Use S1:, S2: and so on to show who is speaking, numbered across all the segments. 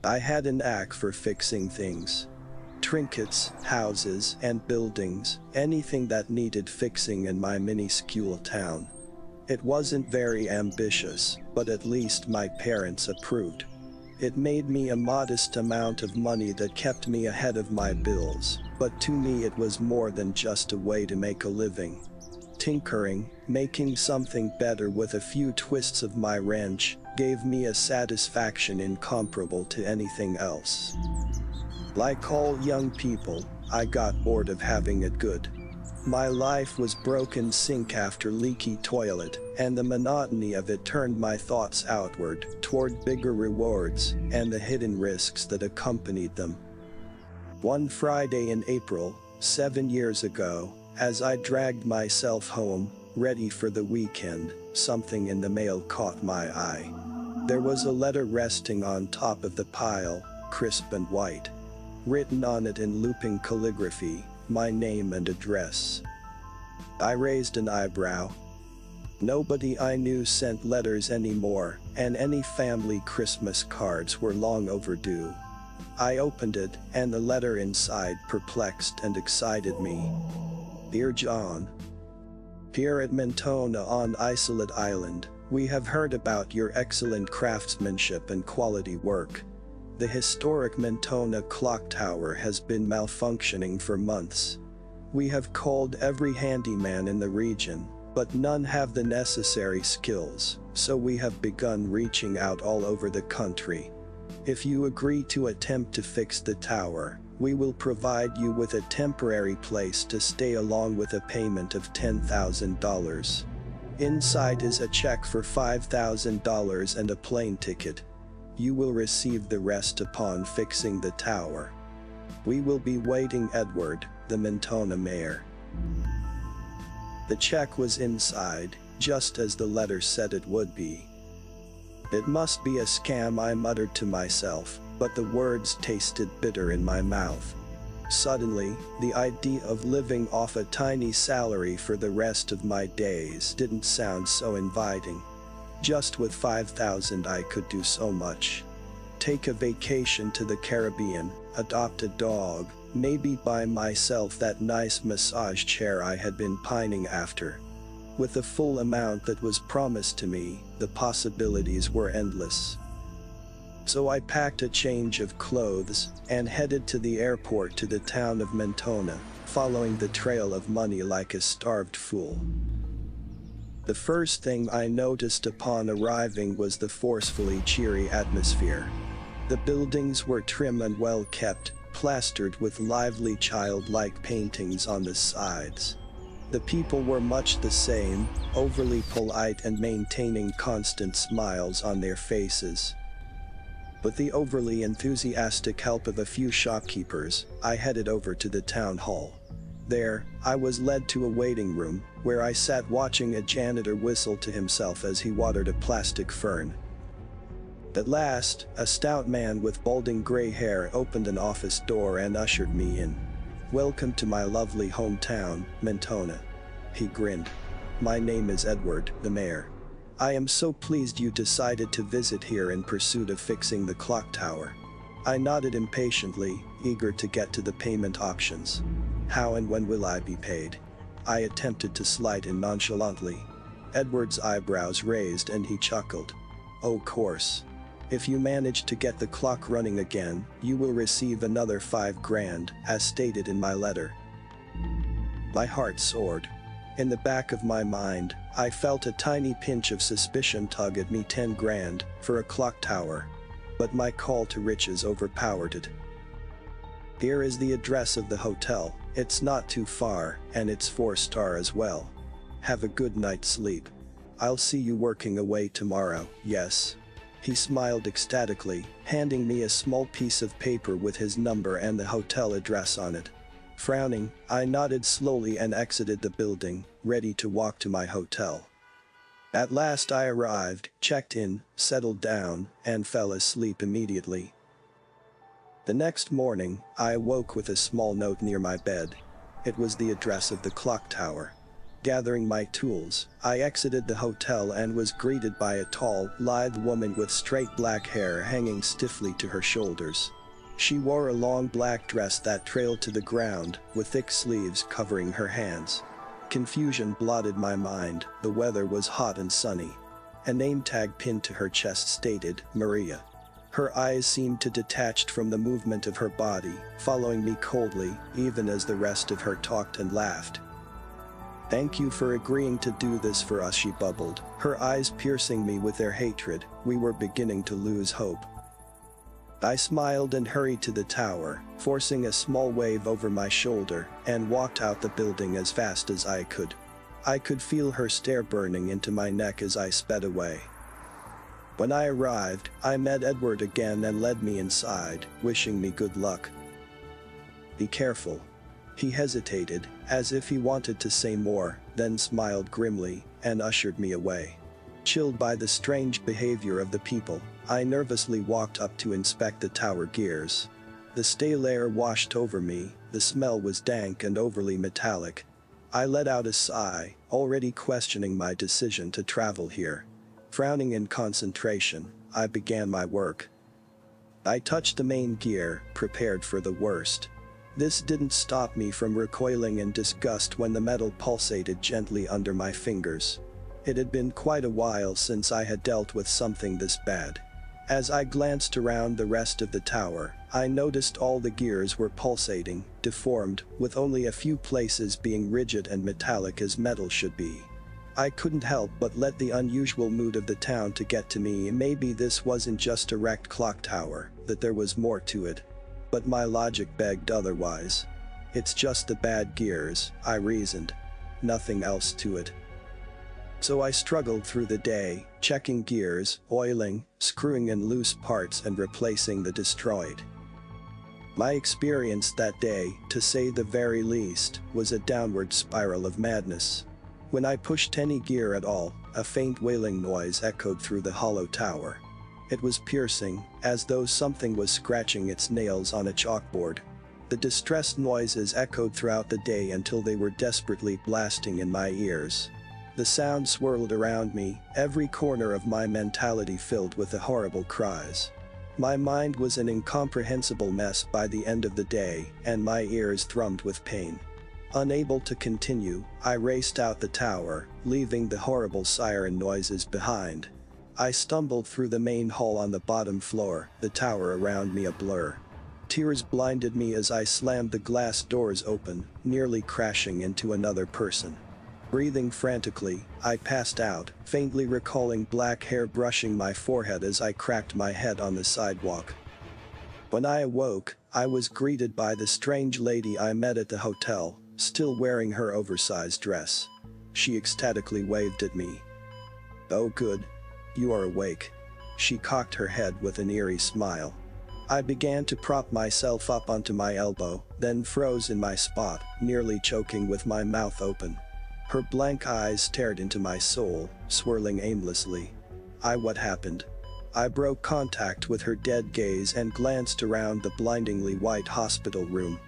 S1: I had an knack for fixing things. Trinkets, houses, and buildings, anything that needed fixing in my minuscule town. It wasn't very ambitious, but at least my parents approved. It made me a modest amount of money that kept me ahead of my bills, but to me it was more than just a way to make a living. Tinkering, making something better with a few twists of my wrench, gave me a satisfaction incomparable to anything else. Like all young people, I got bored of having it good. My life was broken sink after leaky toilet, and the monotony of it turned my thoughts outward, toward bigger rewards, and the hidden risks that accompanied them. One Friday in April, 7 years ago, as I dragged myself home, ready for the weekend, something in the mail caught my eye. There was a letter resting on top of the pile, crisp and white. Written on it in looping calligraphy, my name and address. I raised an eyebrow. Nobody I knew sent letters anymore, and any family Christmas cards were long overdue. I opened it, and the letter inside perplexed and excited me. Dear John. Here at Mentona on Isolate Island, we have heard about your excellent craftsmanship and quality work. The historic Mentona clock tower has been malfunctioning for months. We have called every handyman in the region, but none have the necessary skills, so we have begun reaching out all over the country. If you agree to attempt to fix the tower, we will provide you with a temporary place to stay along with a payment of $10,000. Inside is a check for $5,000 and a plane ticket. You will receive the rest upon fixing the tower. We will be waiting. Edward, the Mentona mayor. The check was inside, just as the letter said it would be. It must be a scam, I muttered to myself, but the words tasted bitter in my mouth. Suddenly, the idea of living off a tiny salary for the rest of my days didn't sound so inviting. Just with $5,000 I could do so much. Take a vacation to the Caribbean, adopt a dog, maybe buy myself that nice massage chair I had been pining after. With the full amount that was promised to me, the possibilities were endless. So I packed a change of clothes and headed to the airport to the town of Mentona, following the trail of money like a starved fool. The first thing I noticed upon arriving was the forcefully cheery atmosphere. The buildings were trim and well kept, plastered with lively childlike paintings on the sides. The people were much the same, overly polite and maintaining constant smiles on their faces. With the overly enthusiastic help of a few shopkeepers, I headed over to the town hall. There, I was led to a waiting room, where I sat watching a janitor whistle to himself as he watered a plastic fern. At last, a stout man with balding gray hair opened an office door and ushered me in. Welcome to my lovely hometown, Mentona. He grinned. My name is Edward, the mayor. I am so pleased you decided to visit here in pursuit of fixing the clock tower. I nodded impatiently, eager to get to the payment options. How and when will I be paid? I attempted to slide in nonchalantly. Edward's eyebrows raised and he chuckled. Oh, course. If you manage to get the clock running again, you will receive another $5,000, as stated in my letter. My heart soared. In the back of my mind, I felt a tiny pinch of suspicion tug at me. $10,000 for a clock tower. But my call to riches overpowered it. Here is the address of the hotel. It's not too far, and it's 4-star as well. Have a good night's sleep. I'll see you working away tomorrow, yes? He smiled ecstatically, handing me a small piece of paper with his number and the hotel address on it. Frowning, I nodded slowly and exited the building, ready to walk to my hotel. At last I arrived, checked in, settled down, and fell asleep immediately. The next morning, I awoke with a small note near my bed. It was the address of the clock tower. Gathering my tools, I exited the hotel and was greeted by a tall, lithe woman with straight black hair hanging stiffly to her shoulders. She wore a long black dress that trailed to the ground, with thick sleeves covering her hands. Confusion blotted my mind. The weather was hot and sunny. A name tag pinned to her chest stated, Maria. Her eyes seemed to detach from the movement of her body, following me coldly, even as the rest of her talked and laughed. "Thank you for agreeing to do this for us," she bubbled, her eyes piercing me with their hatred. We were beginning to lose hope. I smiled and hurried to the tower, forcing a small wave over my shoulder, and walked out the building as fast as I could. I could feel her stare burning into my neck as I sped away. When I arrived, I met Edward again and led me inside, wishing me good luck. "Be careful." He hesitated, as if he wanted to say more, then smiled grimly, and ushered me away. Chilled by the strange behavior of the people, I nervously walked up to inspect the tower gears. The stale air washed over me, the smell was dank and overly metallic. I let out a sigh, already questioning my decision to travel here. Frowning in concentration, I began my work. I touched the main gear, prepared for the worst. This didn't stop me from recoiling in disgust when the metal pulsated gently under my fingers. It had been quite a while since I had dealt with something this bad. As I glanced around the rest of the tower, I noticed all the gears were pulsating, deformed, with only a few places being rigid and metallic as metal should be. I couldn't help but let the unusual mood of the town to get to me. Maybe this wasn't just a wrecked clock tower, that there was more to it. But my logic begged otherwise. "It's just the bad gears," I reasoned. "Nothing else to it." So I struggled through the day, checking gears, oiling, screwing in loose parts and replacing the destroyed. My experience that day, to say the very least, was a downward spiral of madness. When I pushed any gear at all, a faint wailing noise echoed through the hollow tower. It was piercing, as though something was scratching its nails on a chalkboard. The distressed noises echoed throughout the day until they were desperately blasting in my ears. The sound swirled around me, every corner of my mentality filled with the horrible cries. My mind was an incomprehensible mess by the end of the day, and my ears thrummed with pain. Unable to continue, I raced out the tower, leaving the horrible siren noises behind. I stumbled through the main hall on the bottom floor, the tower around me a blur. Tears blinded me as I slammed the glass doors open, nearly crashing into another person. Breathing frantically, I passed out, faintly recalling black hair brushing my forehead as I cracked my head on the sidewalk. When I awoke, I was greeted by the strange lady I met at the hotel, still wearing her oversized dress. She ecstatically waved at me. "Oh good. You are awake." She cocked her head with an eerie smile. I began to prop myself up onto my elbow, then froze in my spot, nearly choking with my mouth open. Her blank eyes stared into my soul, swirling aimlessly. What happened? I broke contact with her dead gaze and glanced around the blindingly white hospital room.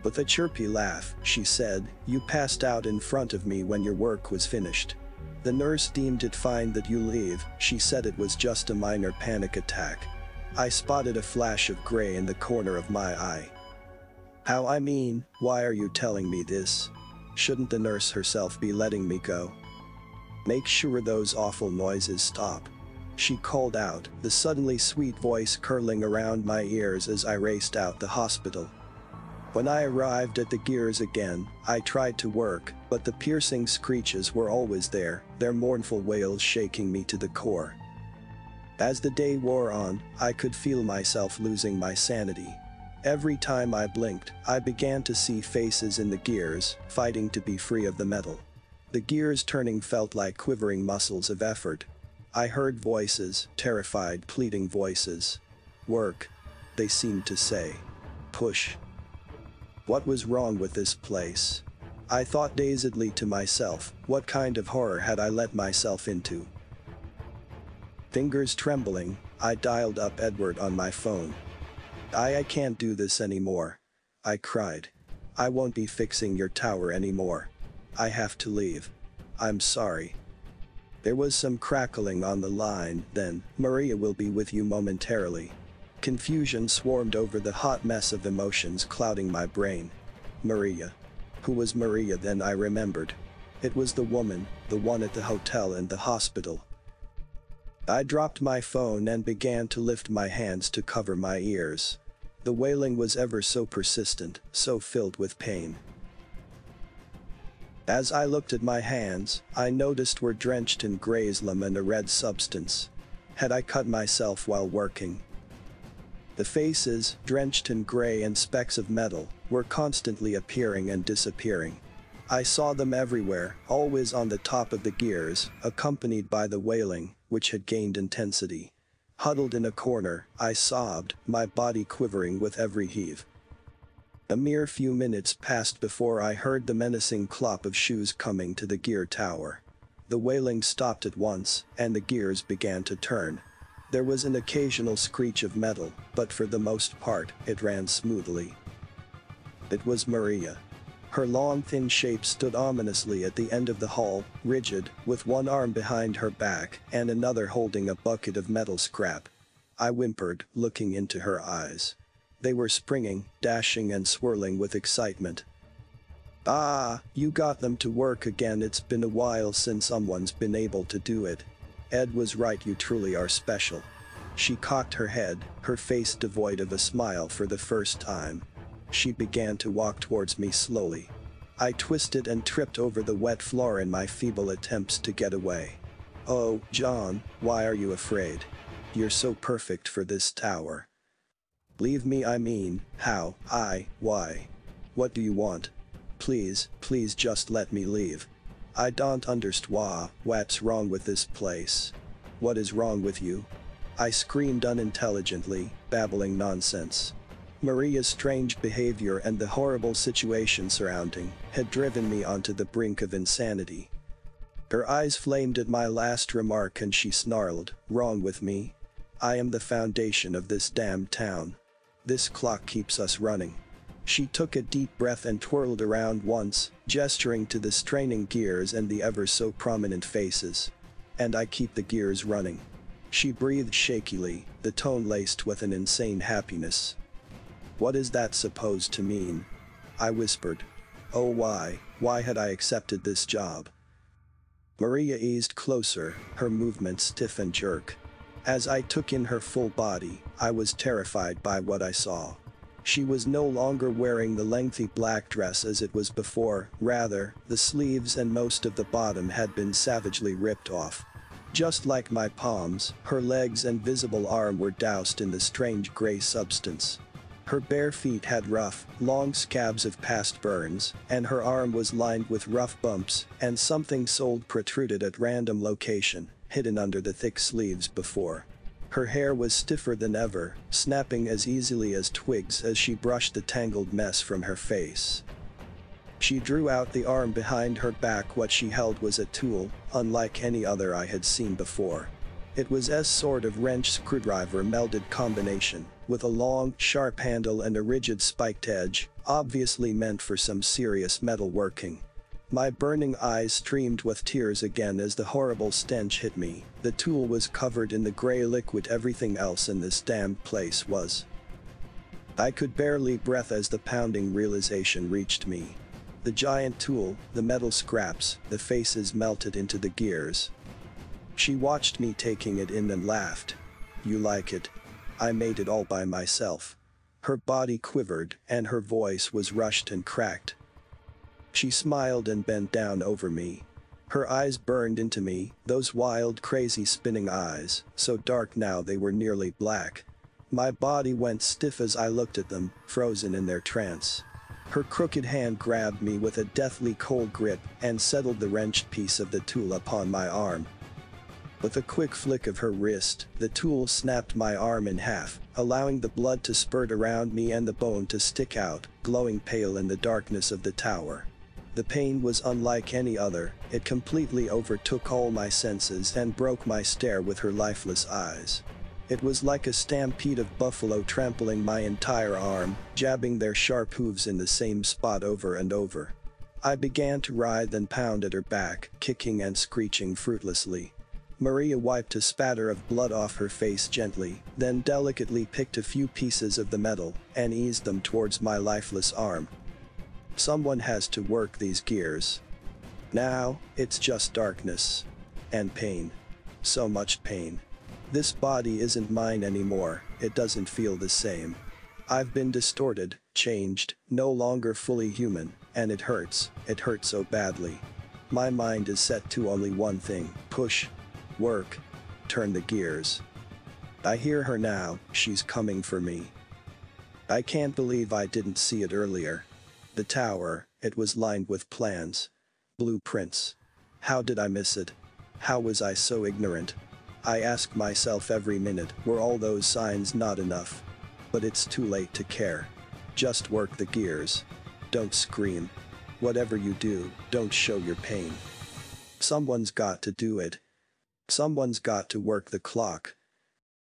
S1: With a chirpy laugh, she said, "You passed out in front of me when your work was finished. The nurse deemed it fine that you leave. She said it was just a minor panic attack." I spotted a flash of gray in the corner of my eye. Why are you telling me this? Shouldn't the nurse herself be letting me go? "Make sure those awful noises stop," she called out, the suddenly sweet voice curling around my ears as I raced out the hospital. When I arrived at the gears again, I tried to work, but the piercing screeches were always there, their mournful wails shaking me to the core. As the day wore on, I could feel myself losing my sanity. Every time I blinked, I began to see faces in the gears, fighting to be free of the metal. The gears turning felt like quivering muscles of effort. I heard voices, terrified, pleading voices. "Work," they seemed to say. "Push." What was wrong with this place? I thought dazedly to myself, what kind of horror had I let myself into? Fingers trembling, I dialed up Edward on my phone. I can't do this anymore," I cried. "I won't be fixing your tower anymore. I have to leave. I'm sorry. There was some crackling on the line, then, Maria will be with you momentarily. Confusion swarmed over the hot mess of emotions clouding my brain. Maria. Who was Maria then? I remembered. It was the woman, the one at the hotel and the hospital. I dropped my phone and began to lift my hands to cover my ears. The wailing was ever so persistent, so filled with pain. As I looked at my hands, I noticed were drenched in gray slime and a red substance. Had I cut myself while working? The faces, drenched in gray and specks of metal, were constantly appearing and disappearing. I saw them everywhere, always on the top of the gears, accompanied by the wailing, which had gained intensity. Huddled in a corner, I sobbed, my body quivering with every heave. A mere few minutes passed before I heard the menacing clop of shoes coming to the gear tower. The wailing stopped at once, and the gears began to turn. There was an occasional screech of metal, but for the most part, it ran smoothly. It was Maria. Her long thin shape stood ominously at the end of the hall, rigid, with one arm behind her back and another holding a bucket of metal scrap. I whimpered, looking into her eyes. They were springing, dashing and swirling with excitement. Ah, you got them to work again. It's been a while since someone's been able to do it. Ed was right, you truly are special. She cocked her head, her face devoid of a smile for the first time. She began to walk towards me slowly. I twisted and tripped over the wet floor in my feeble attempts to get away. Oh, John, why are you afraid? You're so perfect for this tower. Leave me, I mean, how, why? What do you want? Please, please just let me leave. I don't understand what's wrong with this place. What is wrong with you? I screamed unintelligently, babbling nonsense. Maria's strange behavior and the horrible situation surrounding had driven me onto the brink of insanity. Her eyes flamed at my last remark and she snarled, "Wrong with me? I am the foundation of this damned town. This clock keeps us running." She took a deep breath and twirled around once, gesturing to the straining gears and the ever so prominent faces. "And I keep the gears running." She breathed shakily, the tone laced with an insane happiness. "What is that supposed to mean?" I whispered. Oh, why had I accepted this job? Maria eased closer, her movements stiff and jerk. As I took in her full body, I was terrified by what I saw. She was no longer wearing the lengthy black dress as it was before, rather, the sleeves and most of the bottom had been savagely ripped off. Just like my palms, her legs and visible arm were doused in the strange gray substance. Her bare feet had rough, long scabs of past burns, and her arm was lined with rough bumps, and something sold protruded at random location, hidden under the thick sleeves before. Her hair was stiffer than ever, snapping as easily as twigs as she brushed the tangled mess from her face. She drew out the arm behind her back. What she held was a tool, unlike any other I had seen before. It was a sort of wrench screwdriver melded combination, with a long, sharp handle and a rigid spiked edge, obviously meant for some serious metal working. My burning eyes streamed with tears again as the horrible stench hit me. The tool was covered in the gray liquid everything else in this damned place was. I could barely breathe as the pounding realization reached me. The giant tool, the metal scraps, the faces melted into the gears. She watched me taking it in and laughed. "You like it? I made it all by myself." Her body quivered, and her voice was rushed and cracked. She smiled and bent down over me. Her eyes burned into me, those wild, crazy spinning eyes, so dark now they were nearly black. My body went stiff as I looked at them, frozen in their trance. Her crooked hand grabbed me with a deathly cold grip and settled the wrenched piece of the tool upon my arm. With a quick flick of her wrist, the tool snapped my arm in half, allowing the blood to spurt around me and the bone to stick out, glowing pale in the darkness of the tower. The pain was unlike any other. It completely overtook all my senses and broke my stare with her lifeless eyes. It was like a stampede of buffalo trampling my entire arm, jabbing their sharp hooves in the same spot over and over. I began to writhe and pound at her back, kicking and screeching fruitlessly. Maria wiped a spatter of blood off her face gently, then delicately picked a few pieces of the metal and eased them towards my lifeless arm. Someone has to work these gears. Now, it's just darkness. And pain. So much pain. This body isn't mine anymore, it doesn't feel the same. I've been distorted, changed, no longer fully human, and it hurts so badly. My mind is set to only one thing: push, work, turn the gears. I hear her now, she's coming for me. I can't believe I didn't see it earlier. The tower, it was lined with plans. Blueprints. How did I miss it? How was I so ignorant? I ask myself every minute, were all those signs not enough? But it's too late to care. Just work the gears. Don't scream. Whatever you do, don't show your pain. Someone's got to do it. Someone's got to work the clock.